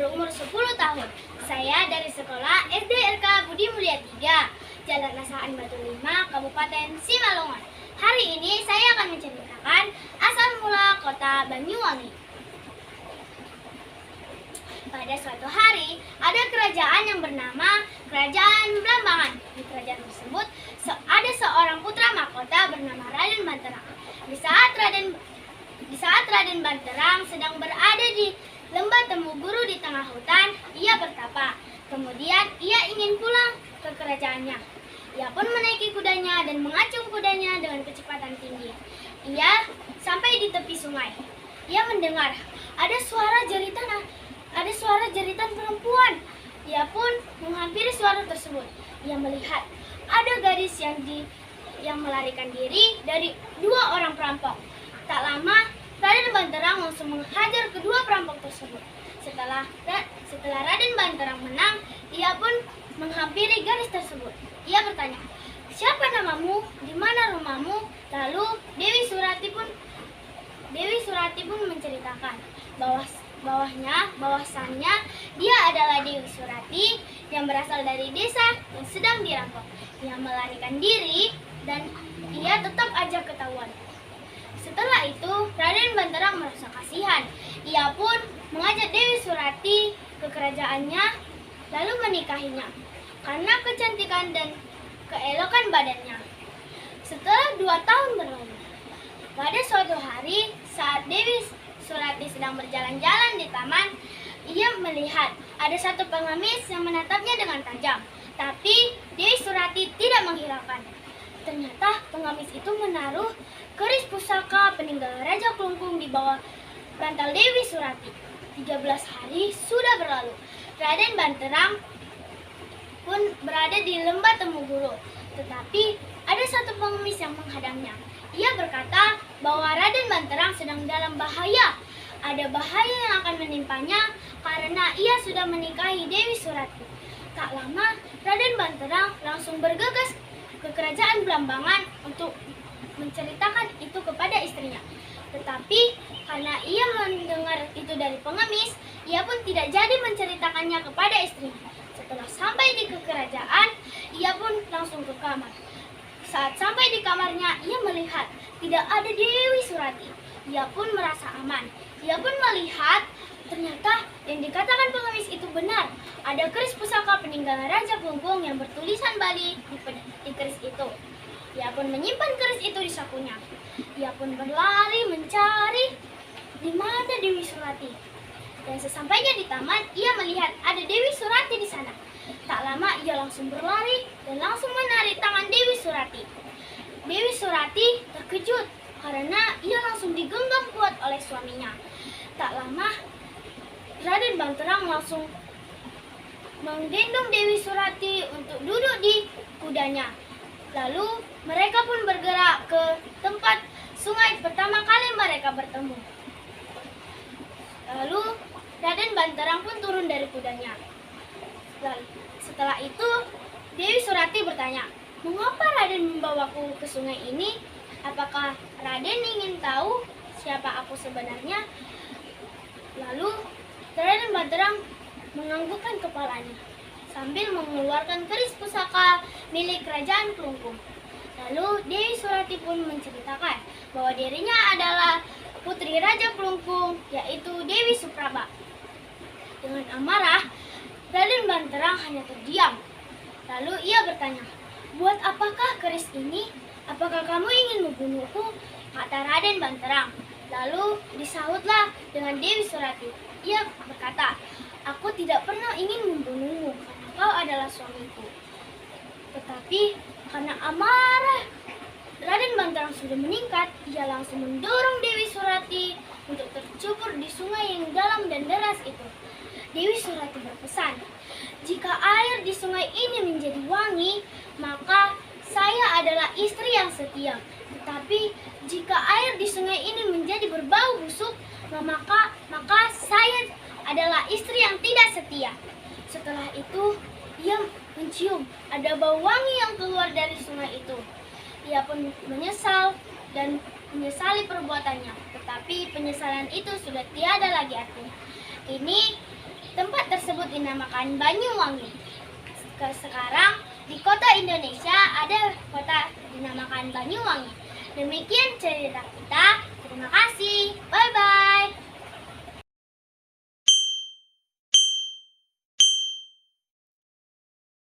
berumur 10 tahun. Saya dari sekolah SDRK Budi Mulia 3, Jalan Asahan Batu 5, Kabupaten Simalungun. Hari ini saya akan menceritakan asal mula kota Banyuwangi. Pada suatu hari, ada kerajaan yang bernama Kerajaan Blambangan. Di kerajaan tersebut, ada seorang putra mahkota bernama Raden Banterang. Di saat Raden Banterang sedang berada di lembah temu guru di tengah hutan, ia bertapa. Kemudian ia ingin pulang ke kerajaannya. Ia pun menaiki kudanya dan mengacung kudanya dengan kecepatan tinggi. Ia sampai di tepi sungai. Ia mendengar ada suara jeritan perempuan. Ia pun menghampiri suara tersebut. Ia melihat ada gadis yang melarikan diri dari 2 orang perampok. Tak lama, Raden Banterang langsung menghajar kedua perampok tersebut. Setelah Raden Banterang menang, ia pun menghampiri gadis tersebut. Ia bertanya, "Siapa namamu? Di mana rumahmu?" Lalu Dewi Surati pun menceritakan bahwasannya dia adalah Dewi Surati yang berasal dari desa yang sedang dirampok. Ia melarikan diri dan ia tetap aja ketahuan. Setelah itu, Raden Banterang merasa kasihan. Ia pun mengajak Dewi Surati ke kerajaannya, lalu menikahinya karena kecantikan dan keelokan badannya. Setelah 2 tahun berlalu, pada suatu hari saat Dewi Surati sedang berjalan-jalan di taman, ia melihat ada satu pengemis yang menatapnya dengan tajam. Tapi Dewi Surati tidak menghiraukan. Ternyata pengemis itu menaruh keris pusaka peninggalan Raja Klungkung di bawah bantal Dewi Surati. 13 hari sudah berlalu. Raden Banterang pun berada di lembah temu guru. Tetapi ada satu pengemis yang menghadangnya. Ia berkata bahwa Raden Banterang sedang dalam bahaya. Ada bahaya yang akan menimpanya karena ia sudah menikahi Dewi Surati. Tak lama, Raden Banterang langsung bergegas ke kerajaan Blambangan untuk menceritakan itu kepada istrinya. Tetapi karena ia mendengar itu dari pengemis, ia pun tidak jadi menceritakannya kepada istrinya. Setelah sampai di kerajaan, ia pun langsung ke kamar. Saat sampai di kamarnya, ia melihat tidak ada Dewi Surati. Ia pun merasa aman. Ia pun melihat ternyata yang dikatakan pengemis itu benar. Ada keris pusaka peninggalan Raja Klungkung yang bertulisan Bali di keris itu. Ia pun menyimpan keris itu di sakunya. Ia pun berlari mencari di mana Dewi Surati. Dan sesampainya di taman, ia melihat ada Dewi Surati di sana. Tak lama ia langsung berlari dan langsung menarik tangan Dewi Surati. Dewi Surati terkejut karena ia langsung digenggam kuat oleh suaminya. Tak lama Raden Banterang langsung menggendong Dewi Surati untuk duduk di kudanya. Lalu mereka pun bergerak ke tempat sungai pertama kali mereka bertemu. Lalu Raden Banterang pun turun dari kudanya. Setelah itu Dewi Surati bertanya, "Mengapa Raden membawaku ke sungai ini? Apakah Raden ingin tahu siapa aku sebenarnya?" Lalu Raden Banterang menganggukkan kepalanya sambil mengeluarkan keris pusaka milik kerajaan Klungkung. Lalu Dewi Surati pun menceritakan bahwa dirinya adalah putri Raja Klungkung, yaitu Dewi Supraba. Dengan amarah, Raden Banterang hanya terdiam. Lalu ia bertanya, "Buat apakah keris ini? Apakah kamu ingin membunuhku?" kata Raden Banterang. Lalu disahutlah dengan Dewi Surati. Ia berkata, "Aku tidak pernah ingin membunuhmu karena kau adalah suamiku. Tetapi karena amarah Raden Banterang sudah meningkat, ia langsung mendorong Dewi Surati untuk tercebur di sungai yang dalam dan deras itu." Dewi Surati berpesan, "Jika air di sungai ini menjadi wangi, maka saya adalah istri yang setia. Tetapi jika air di sungai ini menjadi berbau busuk, maka saya adalah istri yang tidak setia." Setelah itu, ia mencium ada bau wangi yang keluar dari sungai itu. Ia pun menyesal dan menyesali perbuatannya. Tetapi penyesalan itu sudah tiada lagi artinya. Ini Tempat tersebut dinamakan Banyuwangi. Sekarang di kota Indonesia ada kota dinamakan Banyuwangi. Demikian cerita kita. Terima kasih.